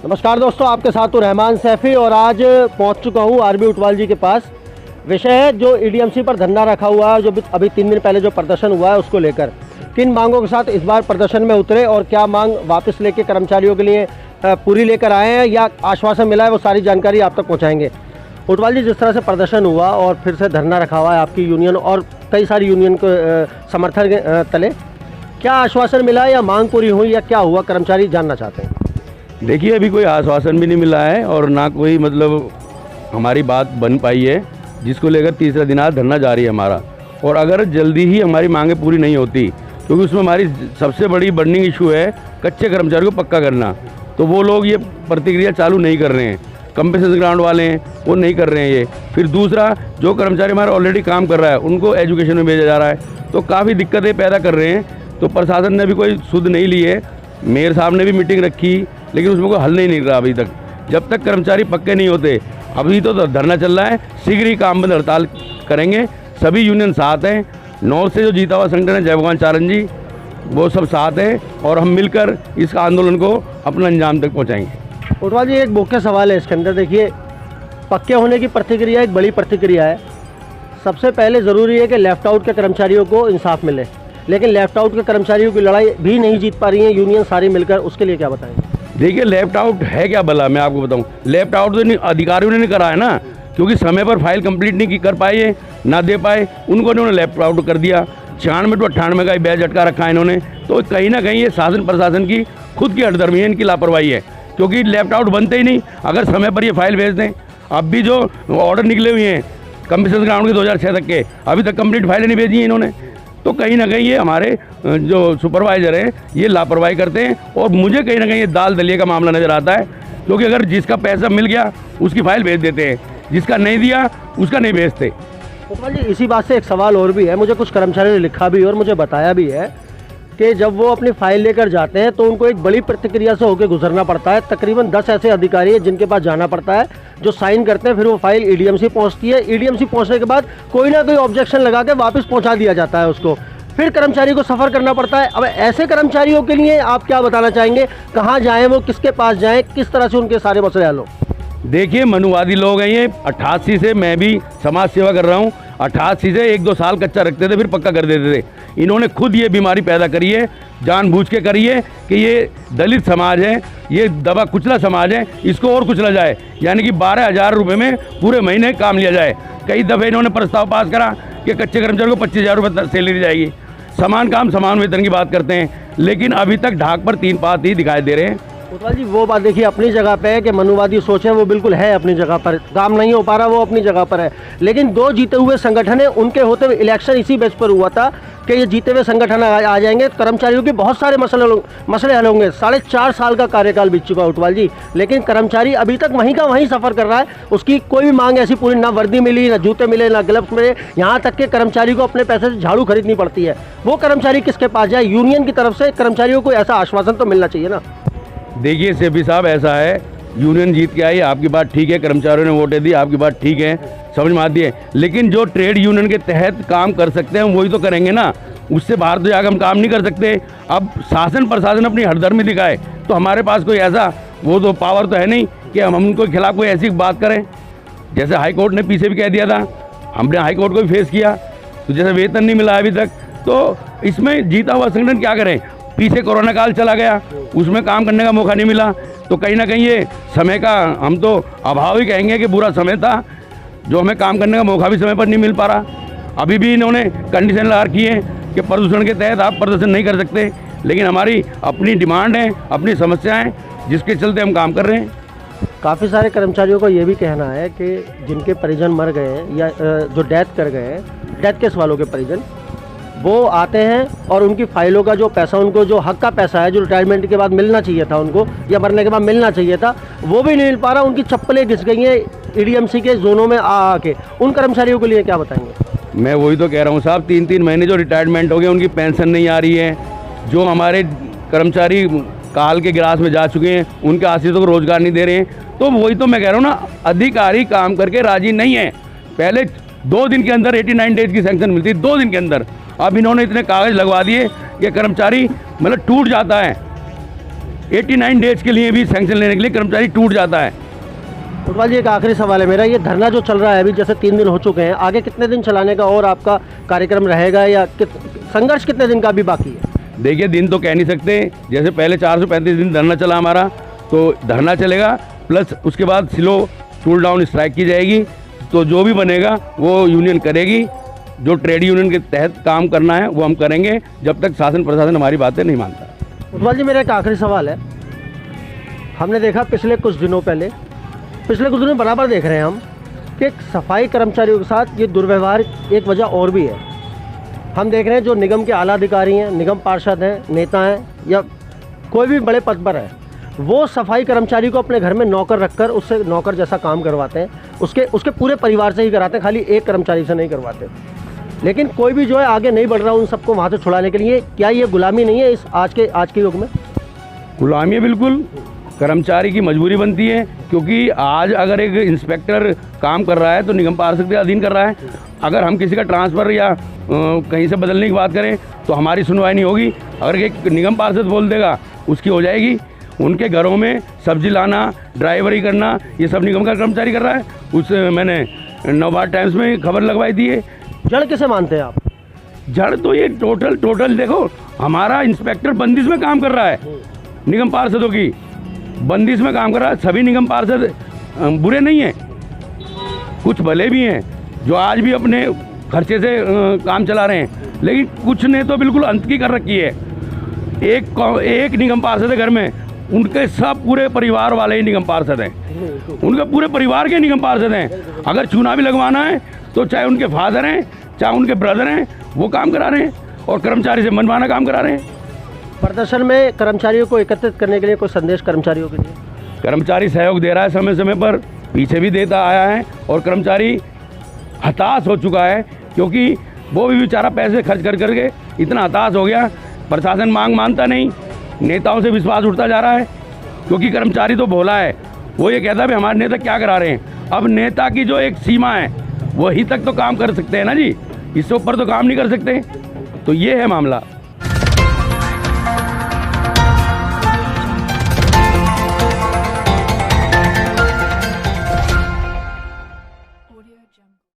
नमस्कार दोस्तों, आपके साथ हूँ रहमान सैफ़ी और आज पहुँच चुका हूँ आरबी उटवाल जी के पास। विषय है जो ईडीएमसी पर धरना रखा हुआ है, जो अभी 3 दिन पहले जो प्रदर्शन हुआ है उसको लेकर। किन मांगों के साथ इस बार प्रदर्शन में उतरे और क्या मांग वापस लेके कर्मचारियों के लिए पूरी लेकर आए हैं या आश्वासन मिला है, वो सारी जानकारी आप तक पहुँचाएँगे। उटवाल जी, जिस तरह से प्रदर्शन हुआ और फिर से धरना रखा हुआ है आपकी यूनियन और कई सारी यूनियन को समर्थन तले, क्या आश्वासन मिला या मांग पूरी हुई या क्या हुआ, कर्मचारी जानना चाहते हैं। देखिए, अभी कोई आश्वासन भी नहीं मिला है और ना कोई हमारी बात बन पाई है, जिसको लेकर तीसरा दिन आज धरना जारी है हमारा। और अगर जल्दी ही हमारी मांगें पूरी नहीं होती, क्योंकि उसमें हमारी सबसे बड़ी बर्निंग इशू है कच्चे कर्मचारियों को पक्का करना, तो वो लोग ये प्रतिक्रिया चालू नहीं कर रहे हैं। कंपनसेशन ग्राउंड वाले हैं वो नहीं कर रहे हैं ये। फिर दूसरा, जो कर्मचारी हमारा ऑलरेडी काम कर रहा है उनको एजुकेशन में भेजा जा रहा है, तो काफ़ी दिक्कतें पैदा कर रहे हैं। तो प्रशासन ने भी कोई सुध नहीं ली है। मेयर साहब ने भी मीटिंग रखी, लेकिन उसमें कोई हल नहीं निकला अभी तक। जब तक कर्मचारी पक्के नहीं होते, अभी तो धरना चल रहा है, शीघ्र ही काम बंद हड़ताल करेंगे। सभी यूनियन साथ हैं। नॉर्थ से जो जीता हुआ संगठन है जय भगवान चारण जी, वो सब साथ हैं और हम मिलकर इस आंदोलन को अपना अंजाम तक पहुँचाएंगे। उटवाल जी, एक मुख्य सवाल है इसके अंदर। देखिए, पक्के होने की प्रतिक्रिया एक बड़ी प्रतिक्रिया है। सबसे पहले ज़रूरी है कि लेफ्ट आउट के कर्मचारियों को इंसाफ मिले, लेकिन लेफ्ट आउट के कर्मचारियों की लड़ाई भी नहीं जीत पा रही है यूनियन सारी मिलकर। उसके लिए क्या बताएंगे। देखिए, लेफ्ट आउट है क्या भला, मैं आपको बताऊं। लेफ्ट आउट तो अधिकारियों ने नहीं करा है ना, क्योंकि समय पर फाइल कंप्लीट नहीं कर पाए है, ना दे पाए, उनको इन्होंने लेफ्ट आउट कर दिया। 96 to 98 का बैच अटका रखा है इन्होंने। तो कहीं ना कहीं ये शासन प्रशासन की खुद की हठधर्मी है, इनकी लापरवाही है, क्योंकि लेफ्ट आउट बनते ही नहीं अगर समय पर ये फाइल भेज दें। अब भी जो ऑर्डर निकले हुए हैं कंपनसेशन ग्राउंड के 2006 तक के, अभी तक कंप्लीट फाइलें नहीं भेजी हैं इन्होंने। तो कहीं ना कहीं ये हमारे जो सुपरवाइज़र हैं ये लापरवाही करते हैं और मुझे कहीं ना कहीं ये दाल दलिए का मामला नज़र आता है, क्योंकि अगर जिसका पैसा मिल गया उसकी फाइल भेज देते हैं, जिसका नहीं दिया उसका नहीं भेजते। उटवाल जी, इसी बात से एक सवाल और भी है। मुझे कुछ कर्मचारियों ने लिखा भी और मुझे बताया भी है कि जब वो अपनी फाइल लेकर जाते हैं तो उनको एक बड़ी प्रतिक्रिया से होकर गुजरना पड़ता है। तकरीबन 10 ऐसे अधिकारी हैं जिनके पास जाना पड़ता है, जो साइन करते हैं, फिर वो फाइल ईडीएमसी पहुंचती है। ईडीएमसी पहुंचने के बाद कोई ना कोई ऑब्जेक्शन लगा के वापस पहुंचा दिया जाता है उसको, फिर कर्मचारी को सफ़र करना पड़ता है। अब ऐसे कर्मचारियों के लिए आप क्या बताना चाहेंगे, कहाँ जाएँ वो, किसके पास जाएँ, किस तरह से उनके सारे मसले हल हो। देखिए, मनुवादी लोग हैं ये। 88 से मैं भी समाज सेवा कर रहा हूँ। 88 से 1-2 साल कच्चा रखते थे, फिर पक्का कर देते थे। इन्होंने खुद ये बीमारी पैदा करी है, जानबूझ के करी है कि ये दलित समाज है, ये दबा कुचला समाज है, इसको और कुचला जाए, यानी कि 12,000 रुपये में पूरे महीने काम लिया जाए। कई दफ़े इन्होंने प्रस्ताव पास करा कि कच्चे कर्मचारी को 25,000 रुपये सैलरी जाएगी। समान काम समान वेतन की बात करते हैं, लेकिन अभी तक ढाक पर 3 पात ही दिखाई दे रहे हैं। उटवाल जी, वो बात देखिए अपनी जगह पे है कि मनुवादी सोच है, वो बिल्कुल है अपनी जगह पर। काम नहीं हो पा रहा, वो अपनी जगह पर है। लेकिन 2 जीते हुए संगठन है, उनके होते हुए इलेक्शन इसी बेस पर हुआ था कि ये जीते हुए संगठन आ जाएंगे, कर्मचारियों के बहुत सारे मसले हल होंगे। 4.5 साल का कार्यकाल बीत चुका उटवाल जी, लेकिन कर्मचारी अभी तक वहीं का वहीं सफ़र कर रहा है। उसकी कोई भी मांग ऐसी पूरी, ना वर्दी मिली, ना जूते मिले, ना ग्लव्स मिले, यहाँ तक के कर्मचारी को अपने पैसे से झाड़ू खरीदनी पड़ती है। वो कर्मचारी किसके पास जाए। यूनियन की तरफ से कर्मचारियों को ऐसा आश्वासन तो मिलना चाहिए ना। देखिए सेफी साहब, ऐसा है, यूनियन जीत के आई, आपकी बात ठीक है, कर्मचारियों ने वोटें दी, आपकी बात ठीक है, समझ में आती है। लेकिन जो ट्रेड यूनियन के तहत काम कर सकते हैं वही तो करेंगे ना, उससे बाहर तो जाकर हम काम नहीं कर सकते। अब शासन प्रशासन अपनी हठधर्मी दिखाए, तो हमारे पास कोई ऐसा वो तो पावर तो है नहीं कि हम उनके खिलाफ कोई ऐसी बात करें। जैसे हाई कोर्ट ने पीछे भी कह दिया था, हमने हाई कोर्ट को भी फेस किया, तो जैसे वेतन नहीं मिला अभी तक, तो इसमें जीता हुआ संगठन क्या करें। पीछे कोरोना काल चला गया, उसमें काम करने का मौका नहीं मिला, तो कहीं ना कहीं ये समय का हम तो अभाव ही कहेंगे कि बुरा समय था, जो हमें काम करने का मौका भी समय पर नहीं मिल पा रहा। अभी भी इन्होंने कंडीशन लगा रखी है कि प्रदूषण के तहत आप प्रदर्शन नहीं कर सकते, लेकिन हमारी अपनी डिमांड है, अपनी समस्याएं, जिसके चलते हम काम कर रहे हैं। काफ़ी सारे कर्मचारियों को ये भी कहना है कि जिनके परिजन मर गए हैं या जो डेथ कर गए हैं, डेथ केस वालों के परिजन, वो आते हैं और उनकी फाइलों का जो पैसा, उनको जो हक का पैसा है, जो रिटायरमेंट के बाद मिलना चाहिए था उनको या मरने के बाद मिलना चाहिए था, वो भी नहीं मिल पा रहा। उनकी चप्पलें घिस गई हैं ईडीएमसी के जोनों में आके। उन कर्मचारियों के लिए क्या बताएंगे। मैं वही तो कह रहा हूँ साहब, 3-3 महीने जो रिटायरमेंट हो गए, उनकी पेंशन नहीं आ रही है। जो हमारे कर्मचारी काल के गिलास में जा चुके हैं, उनके आश्रितों को रोजगार नहीं दे रहे हैं। तो वही तो मैं कह रहा हूँ ना, अधिकारी काम करके राजी नहीं है। पहले 2 दिन के अंदर 89 डेज की सैंक्शन मिलती, 2 दिन के अंदर। अब इन्होंने इतने कागज़ लगवा दिए कि कर्मचारी टूट जाता है। 89 डेज के लिए भी सैंक्शन लेने के लिए कर्मचारी टूट जाता है। फुटबॉल जी, एक आखिरी सवाल है मेरा, ये धरना जो चल रहा है अभी, जैसे 3 दिन हो चुके हैं, आगे कितने दिन चलाने का और आपका कार्यक्रम रहेगा, या संघर्ष कितने दिन का भी बाकी है? देखिए, दिन तो कह नहीं सकते, जैसे पहले 435 दिन धरना चला हमारा, तो धरना चलेगा, प्लस उसके बाद स्लो कूल डाउन स्ट्राइक की जाएगी। तो जो भी बनेगा वो यूनियन करेगी, जो ट्रेड यूनियन के तहत काम करना है वो हम करेंगे, जब तक शासन प्रशासन हमारी बातें नहीं मानता। फुटबॉल जी, मेरा एक आखिरी सवाल है, हमने देखा पिछले कुछ दिनों बराबर देख रहे हैं हम कि सफाई कर्मचारियों के साथ ये दुर्व्यवहार एक वजह और भी है। हम देख रहे हैं जो निगम के आला अधिकारी हैं, निगम पार्षद हैं, नेता हैं, या कोई भी बड़े पद पर है, वो सफाई कर्मचारी को अपने घर में नौकर रखकर उससे नौकर जैसा काम करवाते हैं, उसके पूरे परिवार से ही कराते हैं, खाली एक कर्मचारी से नहीं करवाते। लेकिन कोई भी जो है आगे नहीं बढ़ रहा उन सबको वहाँ से छुड़ाने के लिए। क्या ये गुलामी नहीं है इस आज के युग में? गुलामी है, बिल्कुल कर्मचारी की मजबूरी बनती है, क्योंकि आज अगर एक इंस्पेक्टर काम कर रहा है तो निगम पार्षद के अधीन कर रहा है। अगर हम किसी का ट्रांसफ़र या कहीं से बदलने की बात करें तो हमारी सुनवाई नहीं होगी। अगर एक निगम पार्षद बोल देगा उसकी हो जाएगी। उनके घरों में सब्जी लाना, ड्राइवरी करना, ये सब निगम का कर्मचारी कर रहा है। उससे मैंने नवभारत टाइम्स में खबर लगवाई थी। है जड़ किसे मानते हैं आप? जड़ तो ये टोटल देखो, हमारा इंस्पेक्टर बंदिश में काम कर रहा है, निगम पार्षदों की बंदिश में काम कर रहा है। सभी निगम पार्षद बुरे नहीं हैं, कुछ भले भी हैं जो आज भी अपने खर्चे से काम चला रहे हैं, लेकिन कुछ ने तो बिल्कुल अंत की कर रखी है। एक निगम पार्षद है घर में, उनके सब पूरे परिवार वाले ही निगम पार्षद हैं, उनके पूरे परिवार के निगम पार्षद हैं। अगर चुनाव भी लगवाना है तो चाहे उनके फादर हैं चाहे उनके ब्रदर हैं, वो काम करा रहे हैं और कर्मचारी से मनमाना काम करा रहे हैं। प्रदर्शन में कर्मचारियों को एकत्रित करने के लिए कोई संदेश कर्मचारियों के लिए? कर्मचारी सहयोग दे रहा है, समय समय पर पीछे भी देता आया है, और कर्मचारी हताश हो चुका है, क्योंकि वो भी बेचारा पैसे खर्च कर करके इतना हताश हो गया। प्रशासन मांग मानता नहीं, नेताओं से विश्वास उठता जा रहा है, क्योंकि कर्मचारी तो भोला है, वो ये कहता है भाई हमारे नेता क्या करा रहे हैं। अब नेता की जो एक सीमा है वही तक तो काम कर सकते हैं ना जी, इससे ऊपर तो काम नहीं कर सकते। तो ये है मामला।